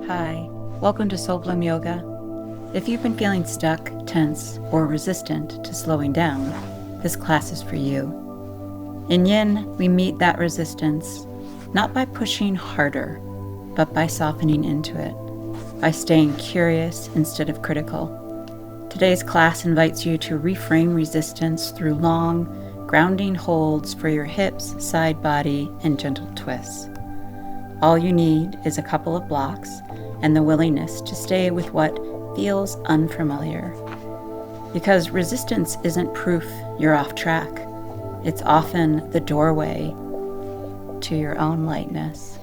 Hi, welcome to Soul Bloom Yoga. If you've been feeling stuck, tense, or resistant to slowing down, this class is for you. In Yin, we meet that resistance, not by pushing harder, but by softening into it, by staying curious instead of critical. Today's class invites you to reframe resistance through long, grounding holds for your hips, side body, and gentle twists. All you need is a couple of blocks and the willingness to stay with what feels unfamiliar. Because resistance isn't proof you're off track. It's often the doorway to your own lightness.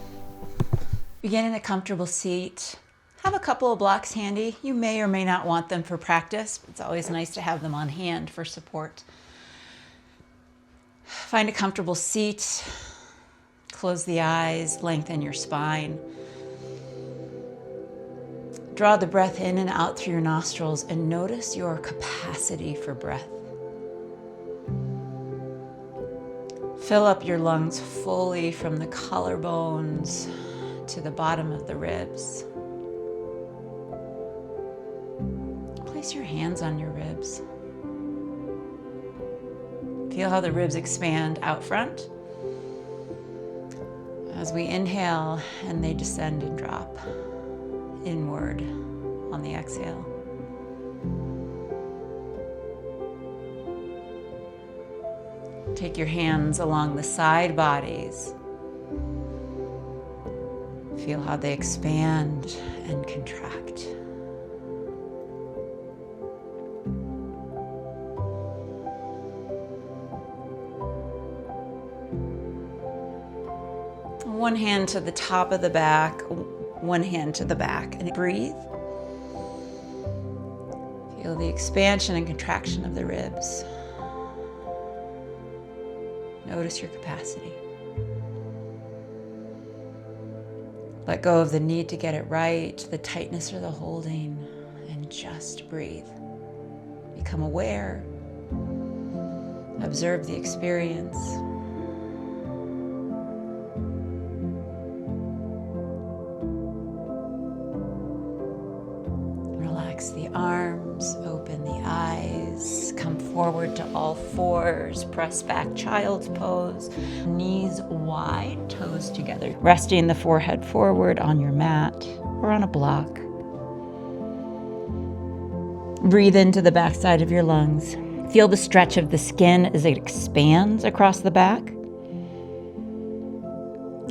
Begin in a comfortable seat. Have a couple of blocks handy. You may or may not want them for practice. It's always nice to have them on hand for support. Find a comfortable seat. Close the eyes, lengthen your spine. Draw the breath in and out through your nostrils and notice your capacity for breath. Fill up your lungs fully from the collarbones to the bottom of the ribs. Place your hands on your ribs. Feel how the ribs expand out front as we inhale and they descend and drop inward on the exhale. Take your hands along the side bodies. Feel how they expand and contract. One hand to the top of the back, one hand to the back, and breathe. Feel the expansion and contraction of the ribs. Notice your capacity. Let go of the need to get it right, the tightness or the holding, and just breathe. Become aware. Observe the experience. Relax the arms, open the eyes, come forward to all fours, press back child's pose, knees wide, toes together, resting the forehead forward on your mat or on a block. Breathe into the backside of your lungs. Feel the stretch of the skin as it expands across the back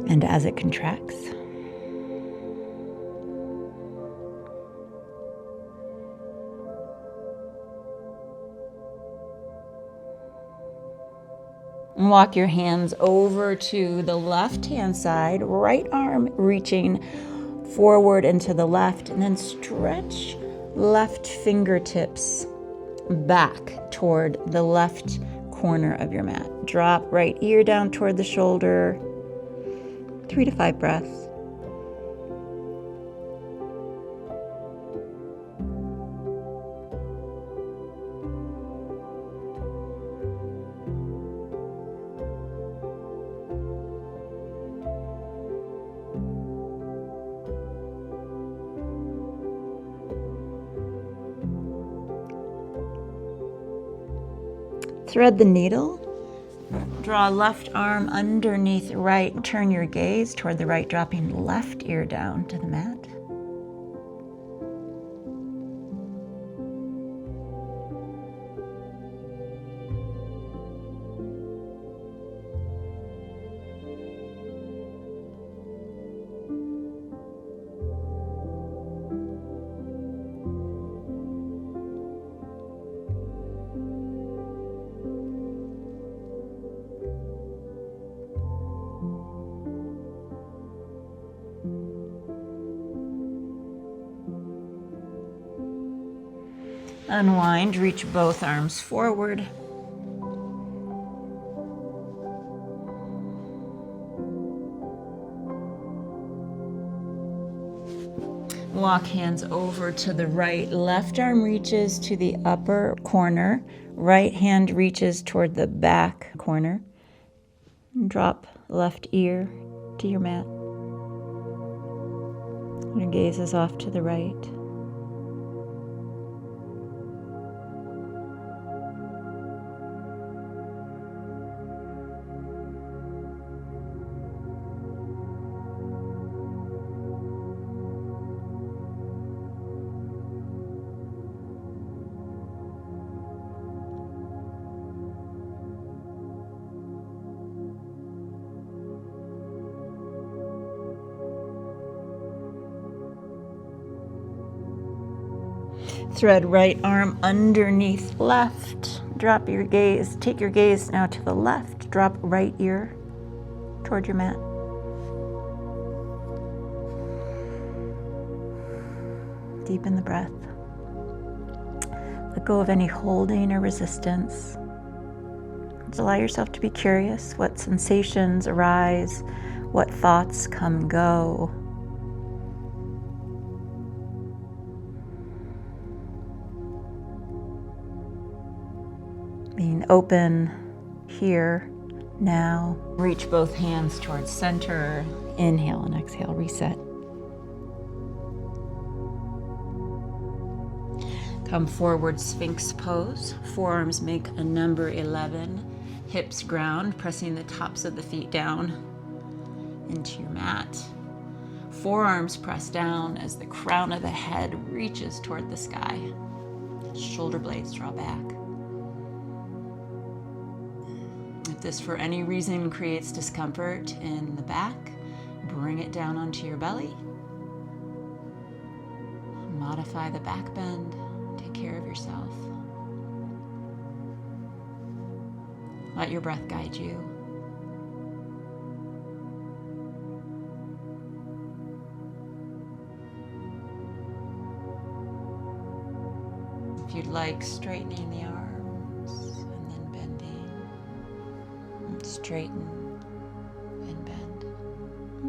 and as it contracts. And walk your hands over to the left-hand side, right arm reaching forward and to the left, and then stretch left fingertips back toward the left corner of your mat. Drop right ear down toward the shoulder. 3 to 5 breaths. Thread the needle. Draw left arm underneath right. Turn your gaze toward the right, dropping left ear down to the mat. Unwind, reach both arms forward. Walk hands over to the right. Left arm reaches to the upper corner. Right hand reaches toward the back corner. Drop left ear to your mat. Your gaze is off to the right. Thread right arm underneath left. Drop your gaze. Take your gaze now to the left. Drop right ear toward your mat. Deepen the breath. Let go of any holding or resistance. Just allow yourself to be curious. What sensations arise? What thoughts come and go? Being open here, now. Reach both hands towards center. Inhale and exhale, reset. Come forward, Sphinx pose. Forearms make a number 11. Hips ground, pressing the tops of the feet down into your mat. Forearms press down as the crown of the head reaches toward the sky. Shoulder blades draw back. If this for any reason creates discomfort in the back, bring it down onto your belly. Modify the back bend. Take care of yourself. Let your breath guide you. If you'd like, straightening the arms and then bending. And straighten and bend.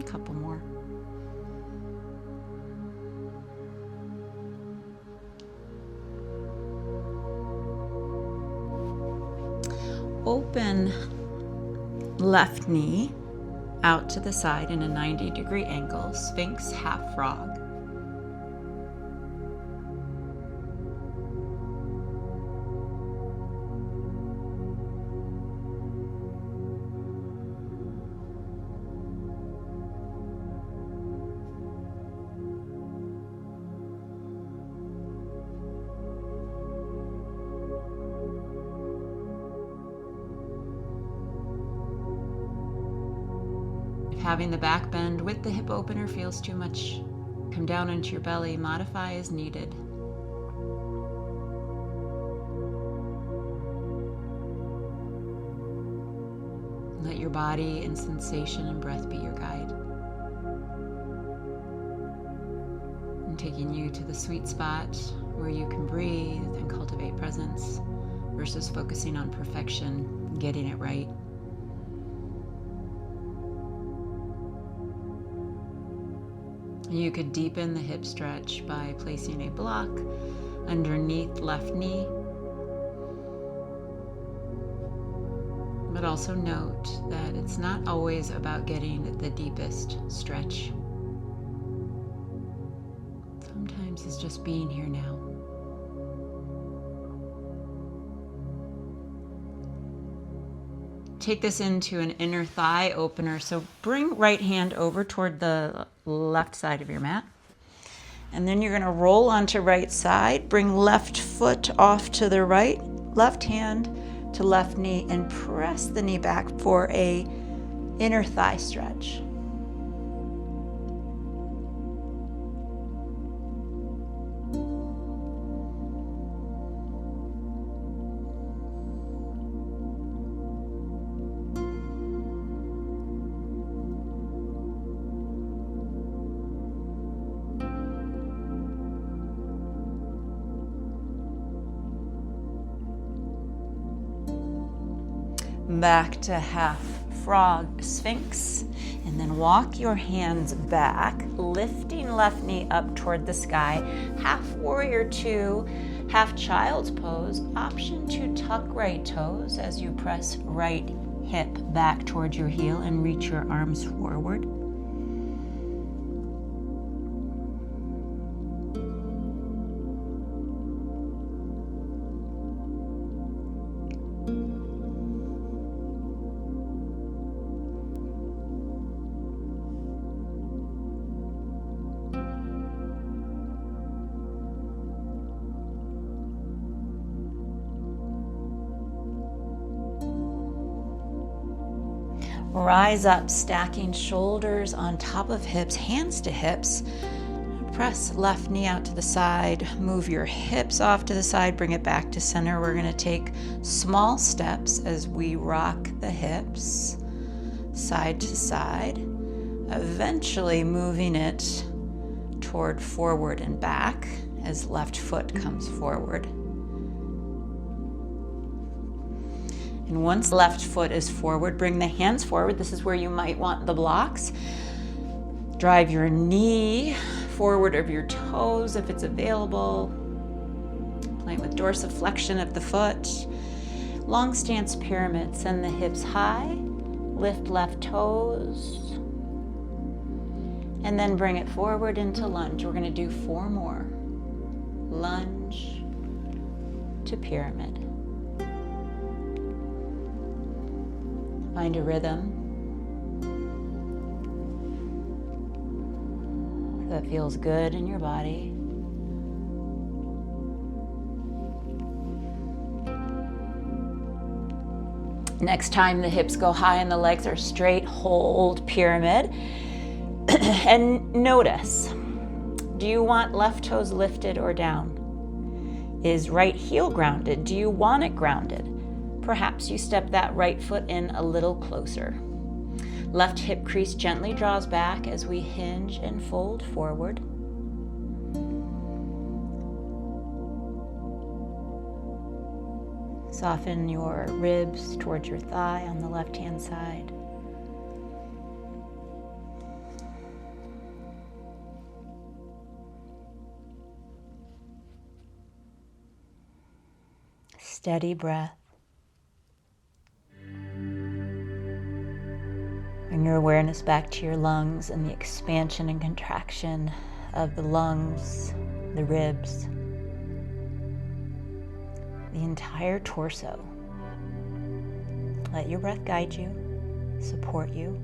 A couple more. Open left knee out to the side in a 90-degree angle, Sphinx half frog. Having the back bend with the hip opener feels too much, come down into your belly, modify as needed. Let your body and sensation and breath be your guide. And taking you to the sweet spot where you can breathe and cultivate presence versus focusing on perfection, getting it right. You could deepen the hip stretch by placing a block underneath left knee. But also note that it's not always about getting the deepest stretch. Sometimes it's just being here now. Take this into an inner thigh opener. So bring right hand over toward the left side of your mat. And then you're going to roll onto right side. Bring left foot off to the right, left hand to left knee, and press the knee back for a inner thigh stretch. Back to half frog Sphinx, and then walk your hands back, lifting left knee up toward the sky. Half warrior two, half child's pose. Option to tuck right toes as you press right hip back towards your heel and reach your arms forward. Rise up, stacking shoulders on top of hips, hands to hips. Press left knee out to the side, move your hips off to the side, bring it back to center. We're going to take small steps as we rock the hips side to side, eventually moving it toward forward and back as left foot comes forward. And once left foot is forward, bring the hands forward. This is where you might want the blocks. Drive your knee forward of your toes if it's available. Playing with dorsiflexion of the foot. Long stance pyramid. Send the hips high. Lift left toes. And then bring it forward into lunge. We're going to do 4 more. Lunge to pyramid. Find a rhythm that feels good in your body. Next time the hips go high and the legs are straight, hold pyramid. And notice, do you want left toes lifted or down? Is right heel grounded? Do you want it grounded? Perhaps you step that right foot in a little closer. Left hip crease gently draws back as we hinge and fold forward. Soften your ribs towards your thigh on the left-hand side. Steady breath. Bring your awareness back to your lungs and the expansion and contraction of the lungs, the ribs, the entire torso. Let your breath guide you, support you.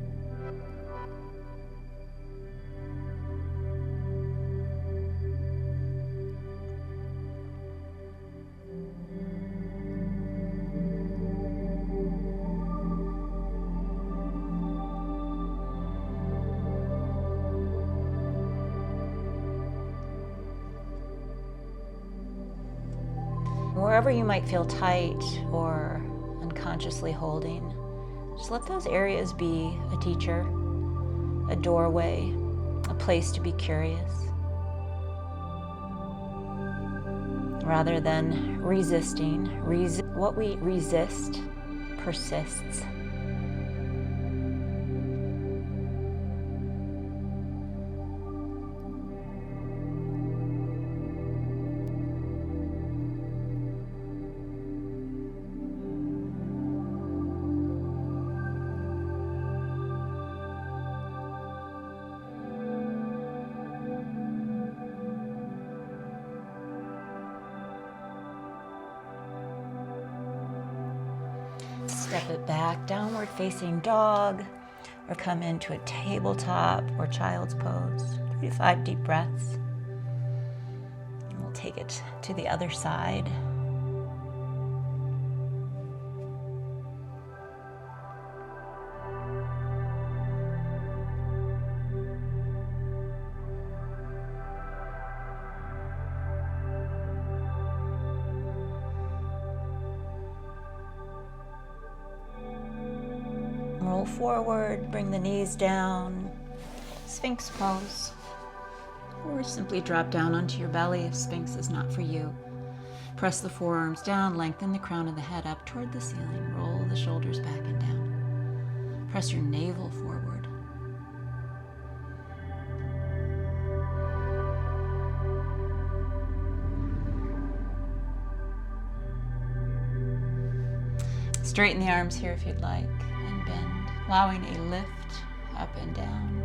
Wherever you might feel tight or unconsciously holding, just let those areas be a teacher, a doorway, a place to be curious, rather than resisting. What we resist persists. Step it back, downward facing dog, or come into a tabletop or child's pose. 3 to 5 deep breaths. And we'll take it to the other side. Roll forward, bring the knees down, Sphinx pose, or simply drop down onto your belly if Sphinx is not for you. Press the forearms down, lengthen the crown of the head up toward the ceiling, roll the shoulders back and down. Press your navel forward. Straighten the arms here if you'd like, and bend, allowing a lift up and down.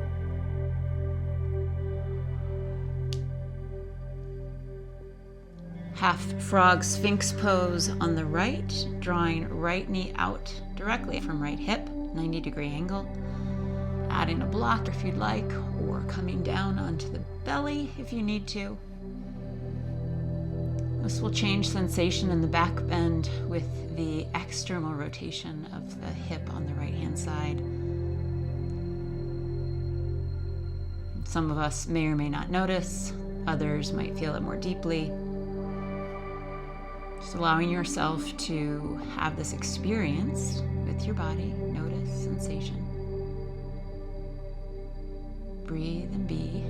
Half frog Sphinx pose on the right, drawing right knee out directly from right hip, 90-degree angle. Adding a block if you'd like, or coming down onto the belly if you need to. This will change sensation in the back bend with the external rotation of the hip on the right-hand side. Some of us may or may not notice, others might feel it more deeply. Just allowing yourself to have this experience with your body, notice sensation. Breathe and be.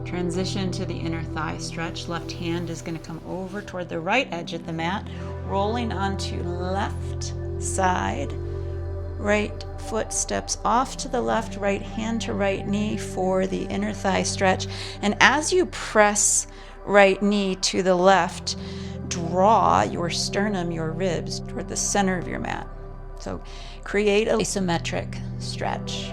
Transition to the inner thigh stretch. Left hand is going to come over toward the right edge of the mat, rolling onto left side. Right foot steps off to the left, right hand to right knee for the inner thigh stretch. And as you press right knee to the left, draw your sternum, your ribs, toward the center of your mat. So create an isometric stretch.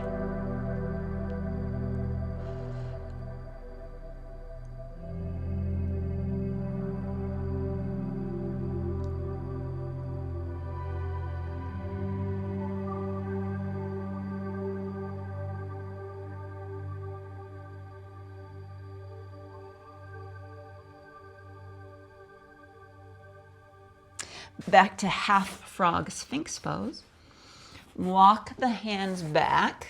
Back to half frog sphinx pose. Walk the hands back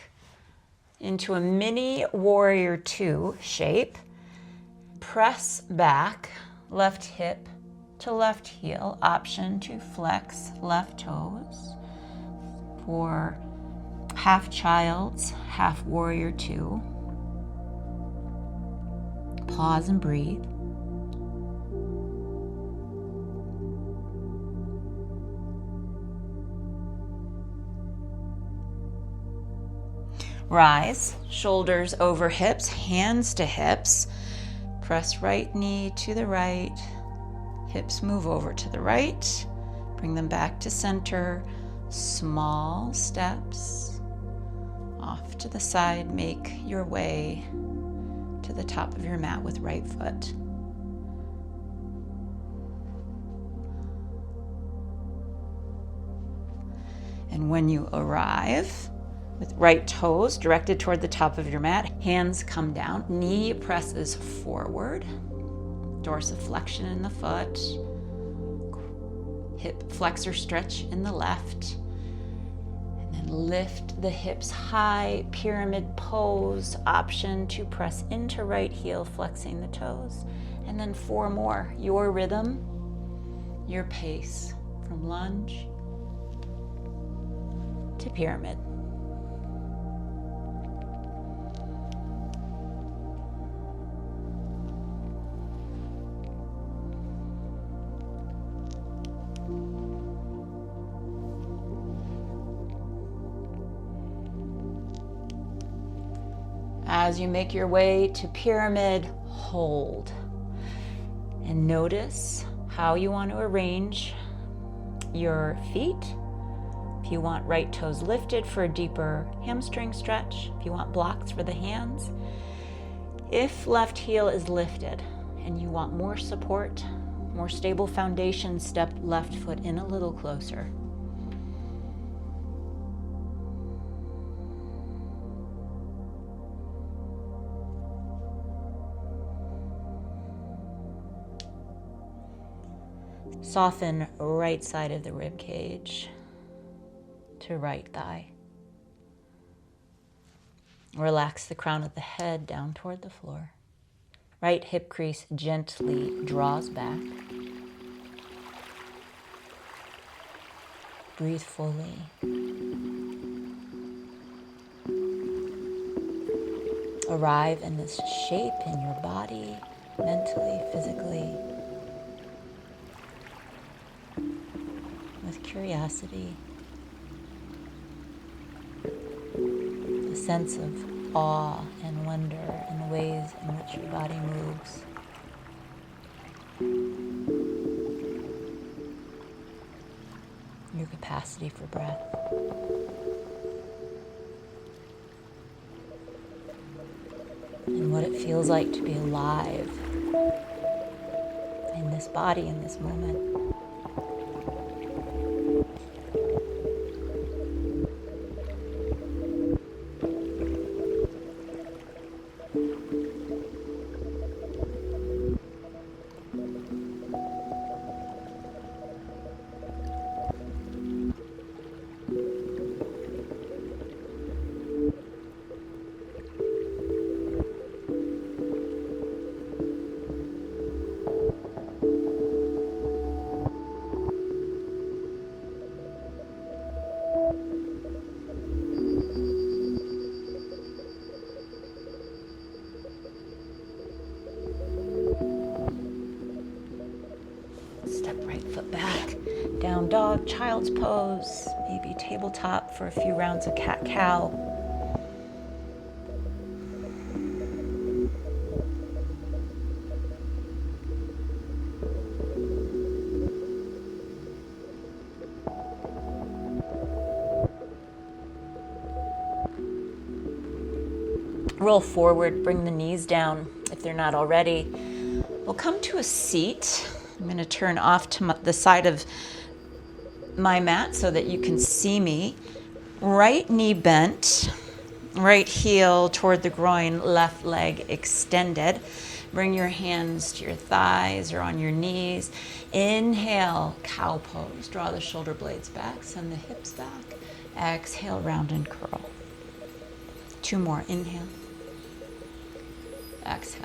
into a mini warrior two shape. Press back, left hip to left heel. Option to flex left toes for half child's, half warrior two. Pause and breathe. Rise, shoulders over hips, hands to hips. Press right knee to the right. Hips move over to the right. Bring them back to center. Small steps. Off to the side, make your way to the top of your mat with right foot. And when you arrive, with right toes directed toward the top of your mat, hands come down, knee presses forward, dorsiflexion in the foot, hip flexor stretch in the left, and then lift the hips high, pyramid pose, option to press into right heel, flexing the toes, and then 4 more, your rhythm, your pace, from lunge to pyramid. As you make your way to pyramid, hold. And notice how you want to arrange your feet. If you want right toes lifted for a deeper hamstring stretch, if you want blocks for the hands. If left heel is lifted and you want more support, more stable foundation, step left foot in a little closer. Soften right side of the rib cage to right thigh. Relax the crown of the head down toward the floor. Right hip crease gently draws back. Breathe fully. Arrive in this shape in your body, mentally, physically, with curiosity, a sense of awe and wonder in the ways in which your body moves. Your capacity for breath. And what it feels like to be alive in this body, in this moment. Step right foot back, down dog, child's pose, maybe tabletop for a few rounds of cat-cow. Roll forward, bring the knees down if they're not already. We'll come to a seat. I'm going to turn off to the side of my mat so that you can see me. Right knee bent, right heel toward the groin, left leg extended. Bring your hands to your thighs or on your knees. Inhale, cow pose. Draw the shoulder blades back, send the hips back. Exhale, round and curl. 2 more. Inhale. Exhale.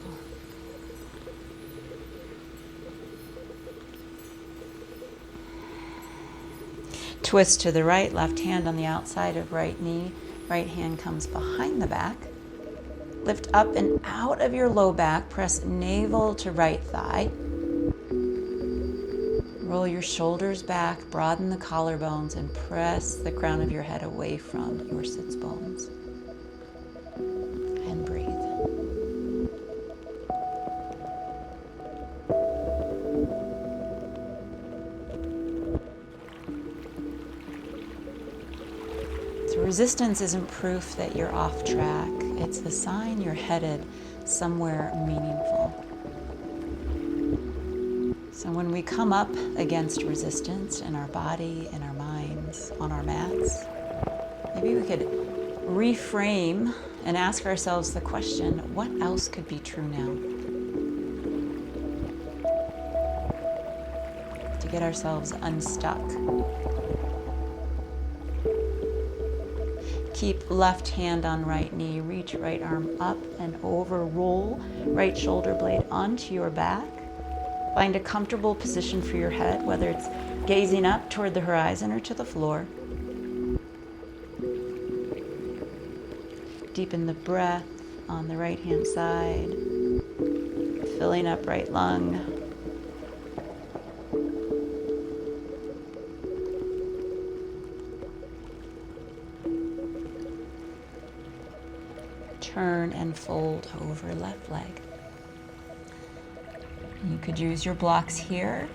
Twist to the right, left hand on the outside of right knee. Right hand comes behind the back. Lift up and out of your low back. Press navel to right thigh. Roll your shoulders back, broaden the collarbones, and press the crown of your head away from your sits bones. And breathe. So resistance isn't proof that you're off track. It's the sign you're headed somewhere meaningful. So when we come up against resistance in our body, in our minds, on our mats, maybe we could reframe and ask ourselves the question, what else could be true now? To get ourselves unstuck. Keep left hand on right knee, reach right arm up and over, roll right shoulder blade onto your back. Find a comfortable position for your head, whether it's gazing up toward the horizon or to the floor. Deepen the breath on the right hand side, filling up right lung. Turn and fold over left leg. You could use your blocks here.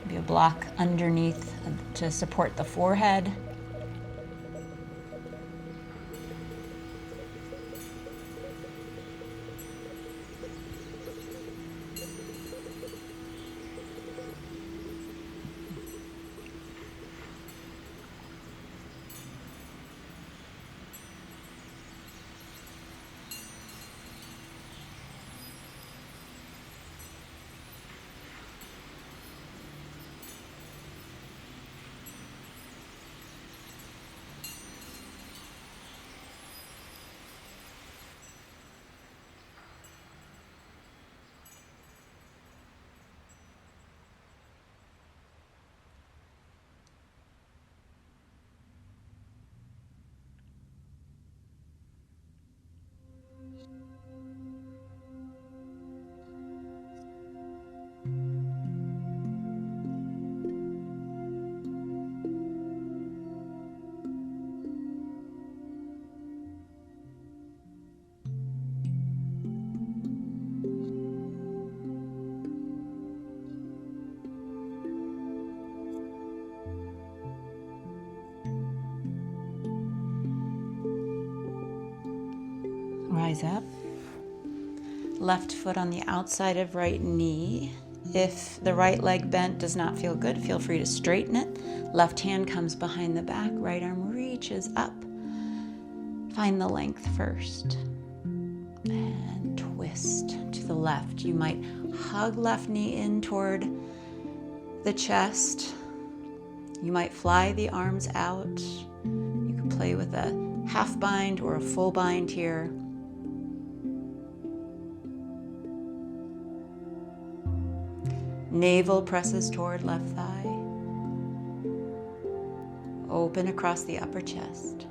Maybe a block underneath to support the forehead. Rise up. Left foot on the outside of right knee. If the right leg bent does not feel good, feel free to straighten it. Left hand comes behind the back, right arm reaches up. Find the length first. And twist to the left. You might hug left knee in toward the chest. You might fly the arms out. You can play with a half bind or a full bind here. Navel presses toward left thigh. Open across the upper chest.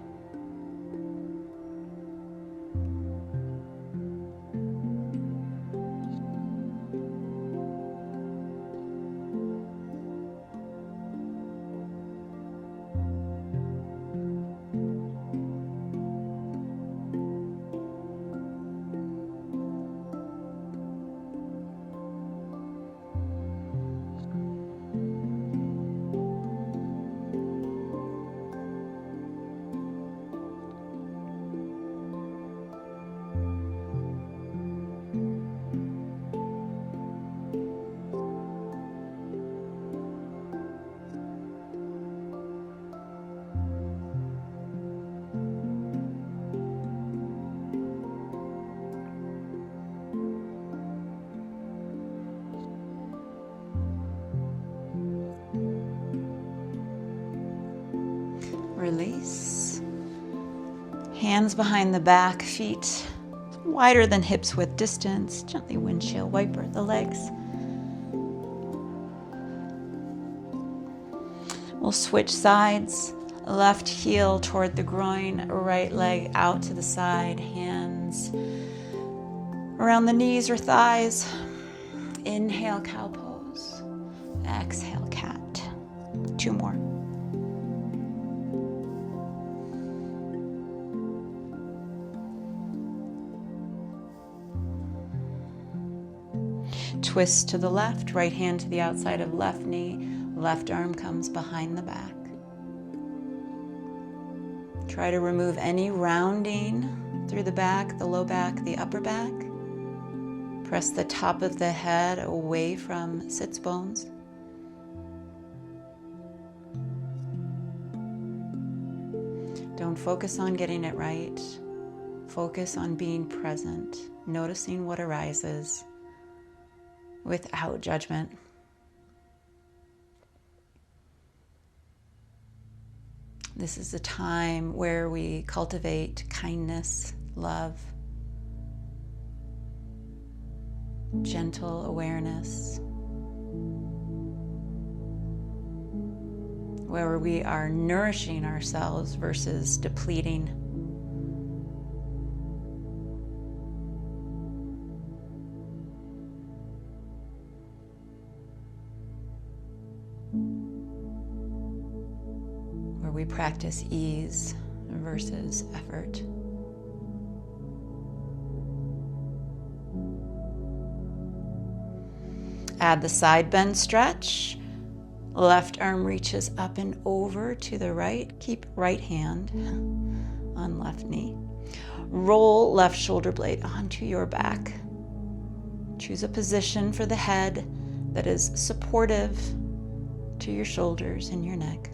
Release. Hands behind the back, feet wider than hips width distance. Gently windshield wiper the legs. We'll switch sides. Left heel toward the groin, right leg out to the side. Hands around the knees or thighs. Inhale, cow pose. Exhale, cat. 2 more. Twist to the left, right hand to the outside of left knee, left arm comes behind the back. Try to remove any rounding through the back, the low back, the upper back. Press the top of the head away from sits bones. Don't focus on getting it right. Focus on being present, noticing what arises without judgment. This is a time where we cultivate kindness, love, gentle awareness, where we are nourishing ourselves versus depleting. Where we practice ease versus effort. Add the side bend stretch. Left arm reaches up and over to the right. Keep right hand on left knee. Roll left shoulder blade onto your back. Choose a position for the head that is supportive to your shoulders and your neck.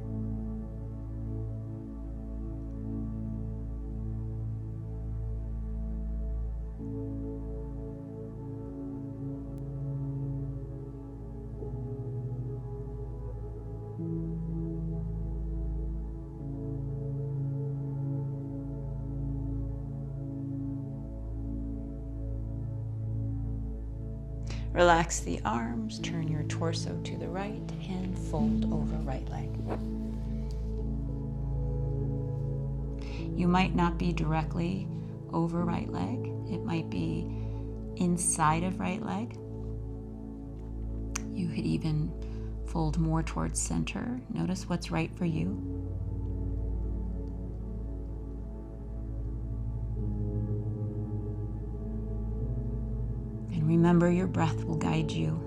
Relax the arms, turn your torso to the right, and fold over right leg. You might not be directly over right leg. It might be inside of right leg. You could even fold more towards center. Notice what's right for you. Remember, your breath will guide you.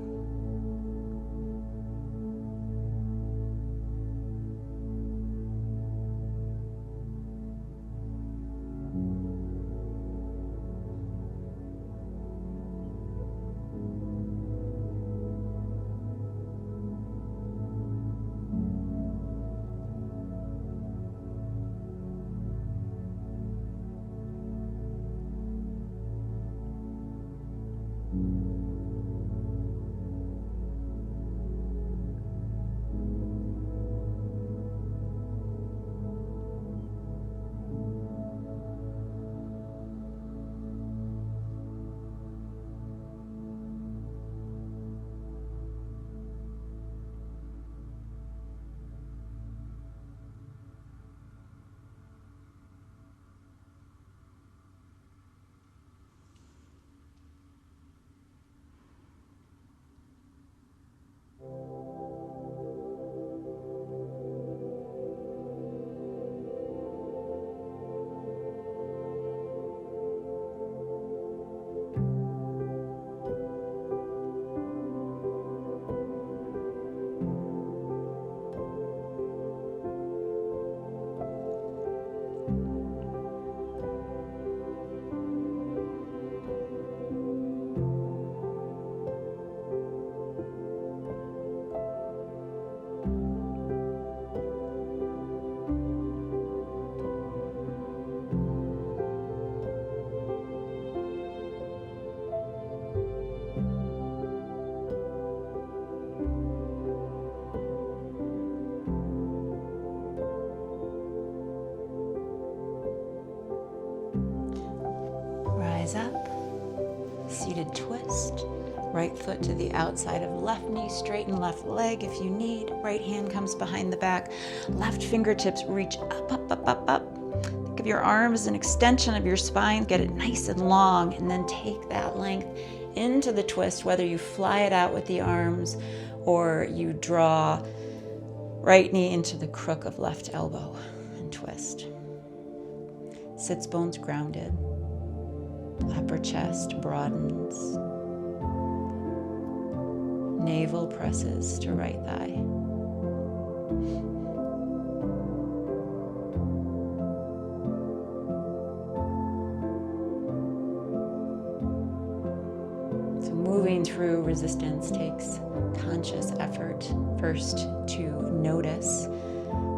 Right foot to the outside of left knee, straighten left leg if you need. Right hand comes behind the back. Left fingertips reach up, up, up, up, up. Think of your arms as an extension of your spine. Get it nice and long, and then take that length into the twist, whether you fly it out with the arms or you draw right knee into the crook of left elbow and twist. Sits bones grounded. Upper chest broadens. Navel presses to right thigh. So moving through resistance takes conscious effort. First to notice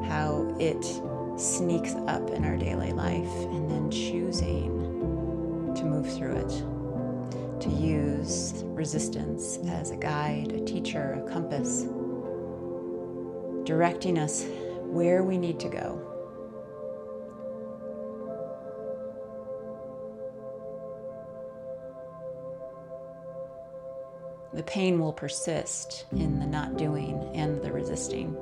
how it sneaks up in our daily life, and then choosing to move through it. To use resistance as a guide, a teacher, a compass, directing us where we need to go. The pain will persist in the not doing and the resisting.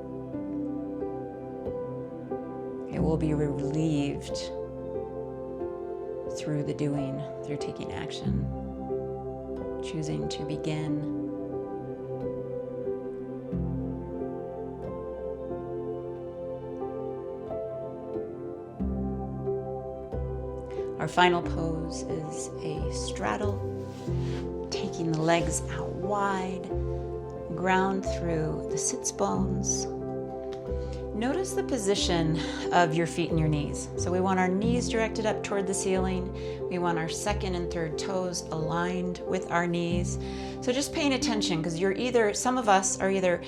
It will be relieved through the doing, through taking action. Choosing to begin. Our final pose is a straddle, taking the legs out wide, ground through the sits bones. Notice the position of your feet and your knees. So we want our knees directed up toward the ceiling. We want our second and third toes aligned with our knees. So just paying attention, because some of us are either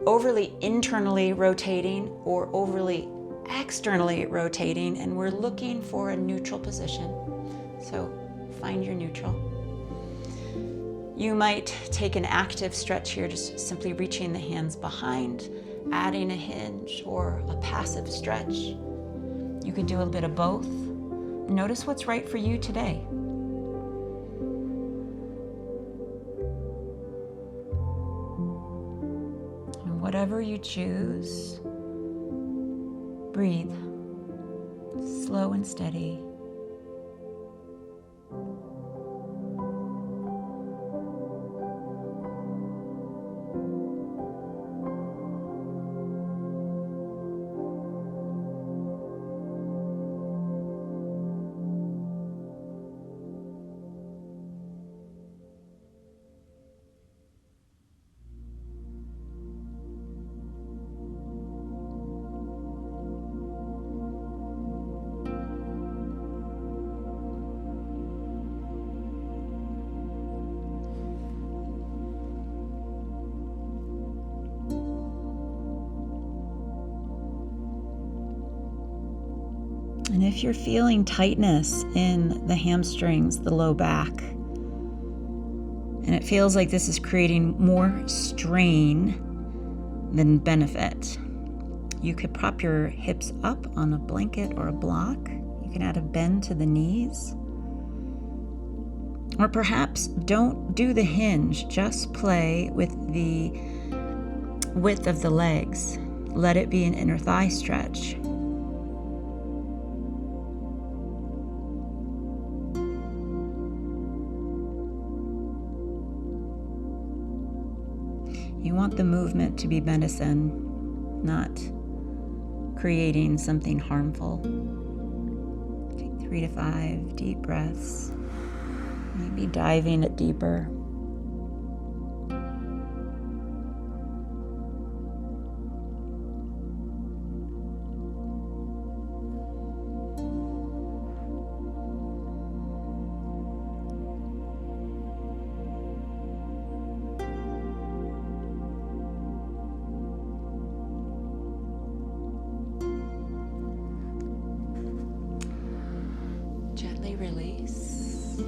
overly internally rotating or overly externally rotating, and we're looking for a neutral position. So find your neutral. You might take an active stretch here, just simply reaching the hands behind, adding a hinge, or a passive stretch. You can do a bit of both. Notice what's right for you today. And whatever you choose, breathe, slow and steady. And if you're feeling tightness in the hamstrings, the low back, and it feels like this is creating more strain than benefit, you could prop your hips up on a blanket or a block. You can add a bend to the knees. Or perhaps don't do the hinge, just play with the width of the legs. Let it be an inner thigh stretch. You want the movement to be medicine, not creating something harmful. Take 3 to 5 deep breaths, maybe diving it deeper. Gently release.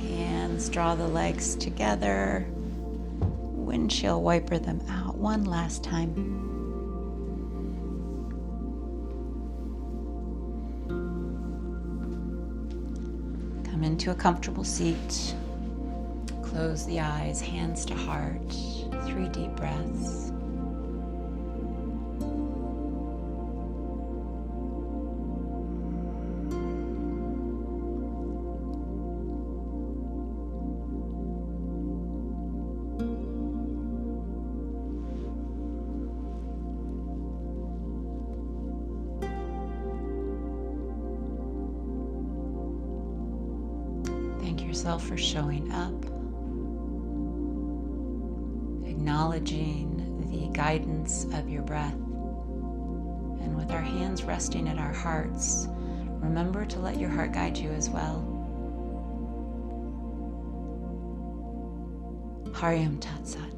Hands draw the legs together. Windshield wiper them out one last time. Come into a comfortable seat. Close the eyes, hands to heart, 3 deep breaths. Thank yourself for showing up, acknowledging the guidance of your breath. And with our hands resting at our hearts, remember to let your heart guide you as well. Hariam Tat Sat.